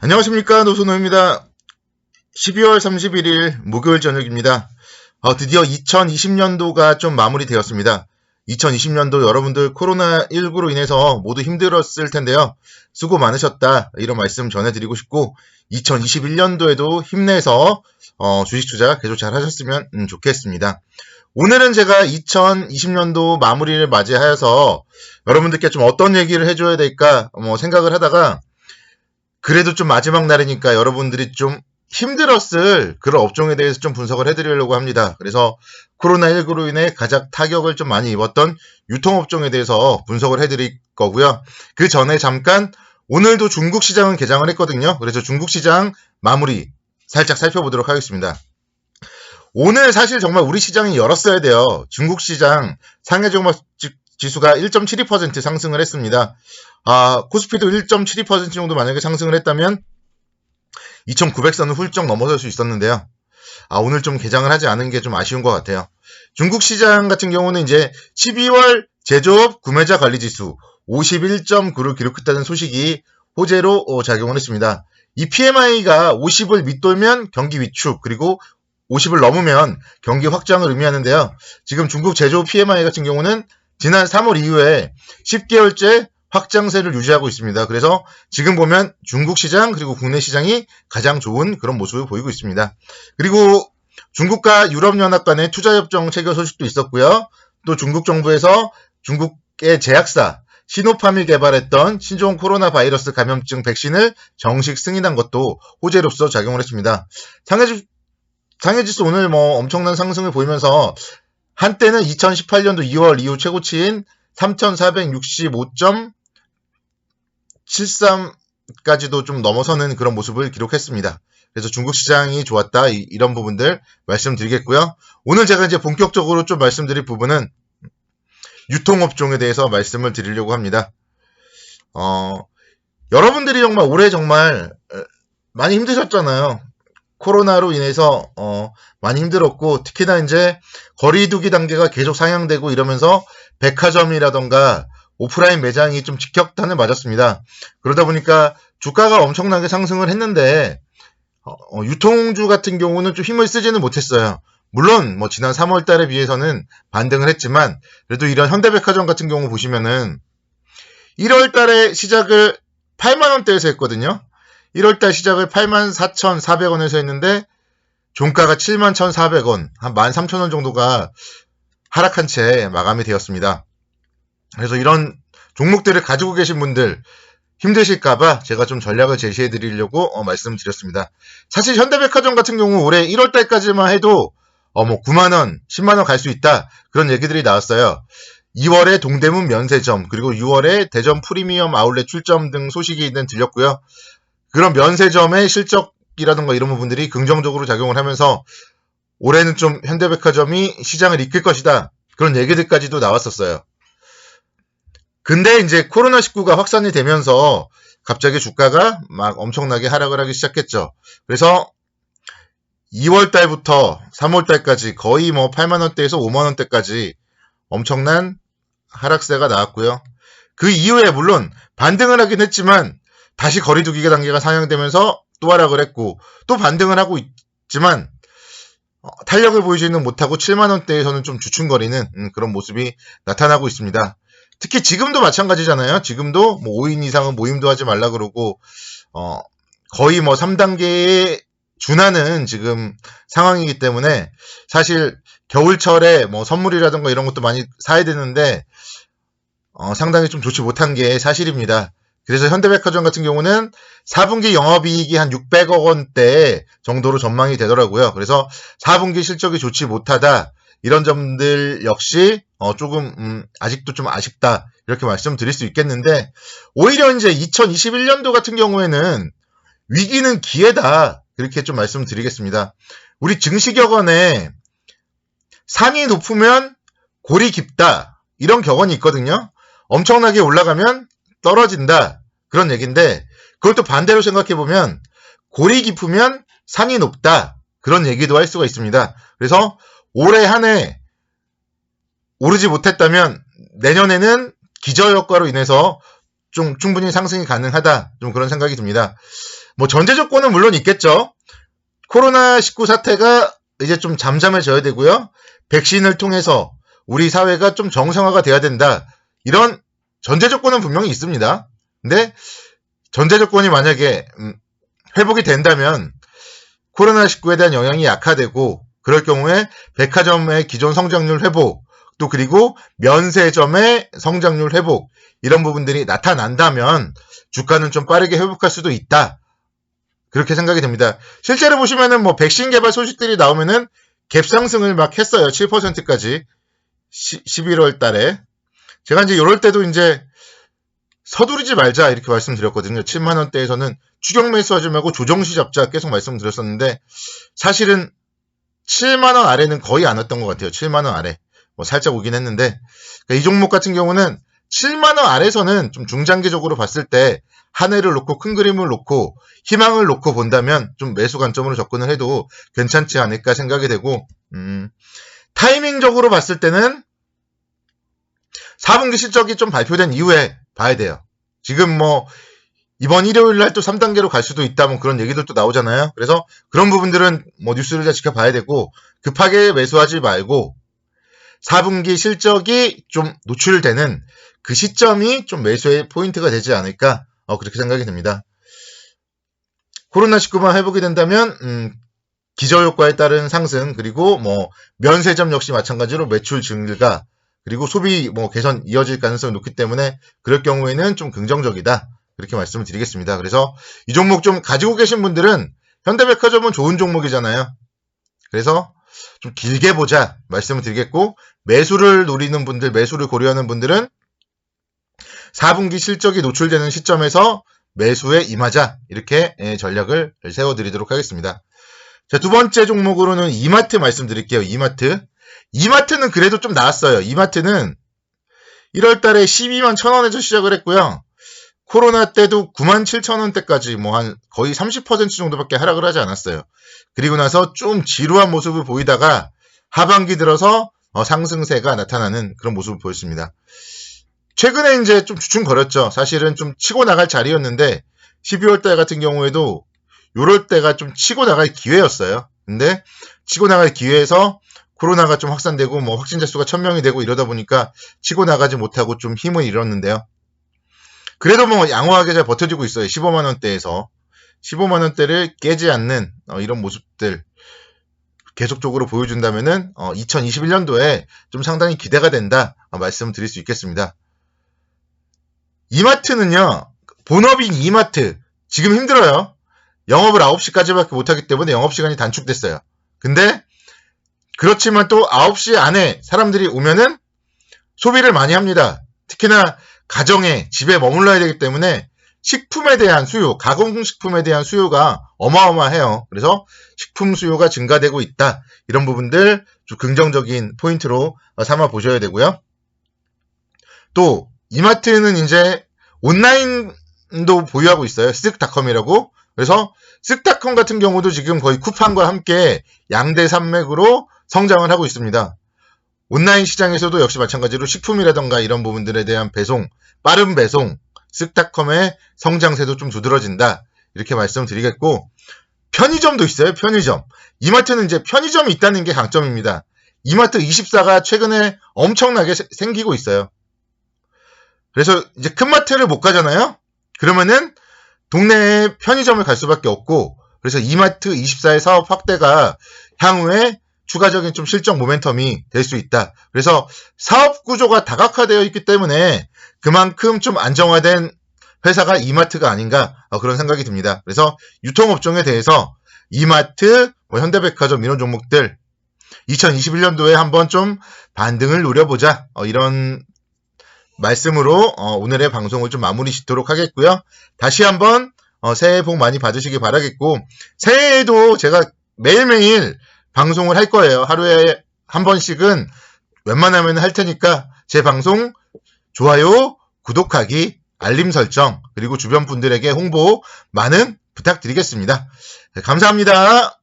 안녕하십니까, 노선호입니다. 12월 31일 목요일 저녁입니다. 드디어 2020년도가 좀 마무리되었습니다. 2020년도 여러분들 코로나19로 인해서 모두 힘들었을 텐데요. 수고 많으셨다, 이런 말씀 전해드리고 싶고, 2021년도에도 힘내서 주식 투자 계속 잘 하셨으면 좋겠습니다. 오늘은 제가 2020년도 마무리를 맞이하여서 여러분들께 좀 어떤 얘기를 해줘야 될까 생각을 하다가, 그래도 좀 마지막 날이니까 여러분들이 좀 힘들었을 그런 업종에 대해서 좀 분석을 해드리려고 합니다. 그래서 코로나19로 인해 가장 타격을 좀 많이 입었던 유통업종에 대해서 분석을 해드릴 거고요. 그 전에 잠깐 오늘도 중국 시장은 개장을 했거든요. 그래서 중국 시장 마무리 살짝 살펴보도록 하겠습니다. 오늘 사실 정말 우리 시장이 열었어야 돼요. 중국 시장 상해종합 지수가 1.72% 상승을 했습니다. 코스피도 1.72% 정도 만약에 상승을 했다면 2,900선을 훌쩍 넘어설 수 있었는데요. 오늘 좀 개장을 하지 않은 게 좀 아쉬운 것 같아요. 중국 시장 같은 경우는 이제 12월 제조업 구매자 관리 지수 51.9를 기록했다는 소식이 호재로 작용을 했습니다. 이 PMI가 50을 밑돌면 경기 위축, 그리고 50을 넘으면 경기 확장을 의미하는데요. 지금 중국 제조업 PMI 같은 경우는 지난 3월 이후에 10개월째 확장세를 유지하고 있습니다. 그래서 지금 보면 중국 시장 그리고 국내 시장이 가장 좋은 그런 모습을 보이고 있습니다. 그리고 중국과 유럽연합 간의 투자협정 체결 소식도 있었고요. 또 중국 정부에서 중국의 제약사 시노팜이 개발했던 신종 코로나 바이러스 감염증 백신을 정식 승인한 것도 호재로서 작용을 했습니다. 상해지수 오늘 엄청난 상승을 보이면서 한때는 2018년도 2월 이후 최고치인 3,465.73까지도 좀 넘어서는 그런 모습을 기록했습니다. 그래서 중국 시장이 좋았다, 이런 부분들 말씀드리겠고요. 오늘 제가 이제 본격적으로 좀 말씀드릴 부분은 유통업종에 대해서 말씀을 드리려고 합니다. 여러분들이 정말 올해 정말 많이 힘드셨잖아요. 코로나로 인해서 많이 힘들었고, 특히나 이제 거리두기 단계가 계속 상향되고 이러면서 백화점이라던가 오프라인 매장이 좀 직격탄을 맞았습니다. 그러다 보니까 주가가 엄청나게 상승을 했는데 유통주 같은 경우는 좀 힘을 쓰지는 못했어요. 물론 지난 3월 달에 비해서는 반등을 했지만, 그래도 이런 현대백화점 같은 경우 보시면은 1월 달에 시작을 8만 원대에서 했거든요. 1월달 시작을 84,400원에서 했는데 종가가 71,400원, 한 13,000원 정도가 하락한 채 마감이 되었습니다. 그래서 이런 종목들을 가지고 계신 분들 힘드실까봐 제가 좀 전략을 제시해 드리려고 말씀드렸습니다. 사실 현대백화점 같은 경우 올해 1월달까지만 해도 9만원, 10만원 갈 수 있다, 그런 얘기들이 나왔어요. 2월에 동대문 면세점, 그리고 6월에 대전 프리미엄 아울렛 출점 등 소식이 들렸고요. 그런 면세점의 실적이라든가 이런 부분들이 긍정적으로 작용을 하면서 올해는 좀 현대백화점이 시장을 이끌 것이다, 그런 얘기들까지도 나왔었어요. 근데 이제 코로나19가 확산이 되면서 갑자기 주가가 막 엄청나게 하락을 하기 시작했죠. 그래서 2월 달부터 3월 달까지 거의 8만 원대에서 5만 원대까지 엄청난 하락세가 나왔고요. 그 이후에 물론 반등을 하긴 했지만 다시 거리두기 단계가 상향되면서 또 하락을 했고, 또 반등을 하고 있지만 탄력을 보이지는 못하고 7만 원대에서는 좀 주춤거리는 그런 모습이 나타나고 있습니다. 특히 지금도 마찬가지잖아요. 지금도 5인 이상은 모임도 하지 말라 그러고 거의 3단계에 준하는 지금 상황이기 때문에 사실 겨울철에 선물이라든가 이런 것도 많이 사야 되는데 상당히 좀 좋지 못한 게 사실입니다. 그래서 현대백화점 같은 경우는 4분기 영업이익이 한 600억 원대 정도로 전망이 되더라고요. 그래서 4분기 실적이 좋지 못하다, 이런 점들 역시 조금 아직도 좀 아쉽다, 이렇게 말씀드릴 수 있겠는데, 오히려 이제 2021년도 같은 경우에는 위기는 기회다, 그렇게 좀 말씀드리겠습니다. 우리 증시격언에 산이 높으면 골이 깊다, 이런 격언이 있거든요. 엄청나게 올라가면 떨어진다, 그런 얘기인데, 그걸 또 반대로 생각해보면 골이 깊으면 산이 높다, 그런 얘기도 할 수가 있습니다. 그래서 올해 한 해 오르지 못했다면 내년에는 기저효과로 인해서 좀 충분히 상승이 가능하다, 좀 그런 생각이 듭니다. 뭐 전제 조건은 물론 있겠죠. 코로나19 사태가 이제 좀 잠잠해져야 되고요. 백신을 통해서 우리 사회가 좀 정상화가 돼야 된다. 이런 전제 조건은 분명히 있습니다. 근데 전제 조건이 만약에 회복이 된다면 코로나19에 대한 영향이 약화되고 그럴 경우에 백화점의 기존 성장률 회복, 또 그리고 면세점의 성장률 회복 이런 부분들이 나타난다면 주가는 좀 빠르게 회복할 수도 있다. 그렇게 생각이 됩니다. 실제로 보시면은 뭐 백신 개발 소식들이 나오면은 갭 상승을 막 했어요. 7%까지 11월 달에. 제가 이제 이럴 때도 이제 서두르지 말자 이렇게 말씀드렸거든요. 7만 원대에서는 추격 매수하지 말고 조정시 잡자 계속 말씀드렸었는데 사실은 7만 원 아래는 거의 안 왔던 것 같아요. 7만 원 아래. 뭐 살짝 오긴 했는데 그러니까 이 종목 같은 경우는 7만 원 아래서는 좀 중장기적으로 봤을 때 한 해를 놓고 큰 그림을 놓고 희망을 놓고 본다면 좀 매수 관점으로 접근을 해도 괜찮지 않을까 생각이 되고 타이밍적으로 봤을 때는 4분기 실적이 좀 발표된 이후에 봐야 돼요. 지금 뭐 이번 일요일 날 또 3단계로 갈 수도 있다 뭐 그런 얘기들도 나오잖아요. 그래서 그런 부분들은 뭐 뉴스를 잘 지켜봐야 되고 급하게 매수하지 말고 4분기 실적이 좀 노출되는 그 시점이 좀 매수의 포인트가 되지 않을까 그렇게 생각이 됩니다. 코로나19만 회복이 된다면 기저효과에 따른 상승 그리고 뭐 면세점 역시 마찬가지로 매출 증가 그리고 소비 뭐 개선 이어질 가능성이 높기 때문에 그럴 경우에는 좀 긍정적이다. 그렇게 말씀을 드리겠습니다. 그래서 이 종목 좀 가지고 계신 분들은 현대백화점은 좋은 종목이잖아요. 그래서 좀 길게 보자 말씀을 드리겠고 매수를 노리는 분들, 매수를 고려하는 분들은 4분기 실적이 노출되는 시점에서 매수에 임하자 이렇게 전략을 세워드리도록 하겠습니다. 자, 두 번째 종목으로는 이마트 말씀드릴게요. 이마트는 그래도 좀 나았어요. 이마트는 1월 달에 12만 1,000원에서 시작을 했고요. 코로나 때도 9만 7,000원대까지 뭐 한 거의 30% 정도밖에 하락을 하지 않았어요. 그리고 나서 좀 지루한 모습을 보이다가 하반기 들어서 상승세가 나타나는 그런 모습을 보였습니다. 최근에 이제 좀 주춤거렸죠. 사실은 좀 치고 나갈 자리였는데 12월 달 같은 경우에도 요럴 때가 좀 치고 나갈 기회였어요. 근데 치고 나갈 기회에서 코로나가 좀 확산되고 뭐 확진자 수가 1,000명이 되고 이러다 보니까 치고 나가지 못하고 좀 힘을 잃었는데요. 그래도 뭐 양호하게 잘 버텨주고 있어요. 15만 원대에서 15만 원대를 깨지 않는 이런 모습들 계속적으로 보여준다면은 2021년도에 좀 상당히 기대가 된다 말씀드릴 수 있겠습니다. 이마트는요, 본업인 이마트 지금 힘들어요. 영업을 9시까지밖에 못하기 때문에 영업시간이 단축됐어요. 근데 그렇지만 또 9시 안에 사람들이 오면은 소비를 많이 합니다. 특히나 가정에 집에 머물러야 되기 때문에 식품에 대한 수요, 가공식품에 대한 수요가 어마어마해요. 그래서 식품 수요가 증가되고 있다. 이런 부분들 좀 긍정적인 포인트로 삼아 보셔야 되고요. 또 이마트는 이제 온라인도 보유하고 있어요. 쓱닷컴이라고. 그래서 쓱닷컴 같은 경우도 지금 거의 쿠팡과 함께 양대 산맥으로 성장을 하고 있습니다. 온라인 시장에서도 역시 마찬가지로 식품이라던가 이런 부분들에 대한 배송, 빠른 배송, 쓱닷컴의 성장세도 좀 두드러진다. 이렇게 말씀드리겠고, 편의점도 있어요. 편의점. 이마트는 이제 편의점이 있다는 게 강점입니다. 이마트 24가 최근에 엄청나게 생기고 있어요. 그래서 이제 큰 마트를 못 가잖아요. 그러면은 동네에 편의점을 갈 수밖에 없고, 그래서 이마트 24의 사업 확대가 향후에 추가적인 좀 실적 모멘텀이 될 수 있다. 그래서 사업 구조가 다각화되어 있기 때문에 그만큼 좀 안정화된 회사가 이마트가 아닌가 그런 생각이 듭니다. 그래서 유통업종에 대해서 이마트, 현대백화점 이런 종목들 2021년도에 한번 좀 반등을 노려보자 이런 말씀으로 오늘의 방송을 좀 마무리 짓도록 하겠고요. 다시 한번 새해 복 많이 받으시기 바라겠고 새해에도 제가 매일매일 방송을 할 거예요. 하루에 한 번씩은 웬만하면 할 테니까 제 방송 좋아요, 구독하기, 알림 설정 그리고 주변 분들에게 홍보 많은 부탁드리겠습니다. 감사합니다.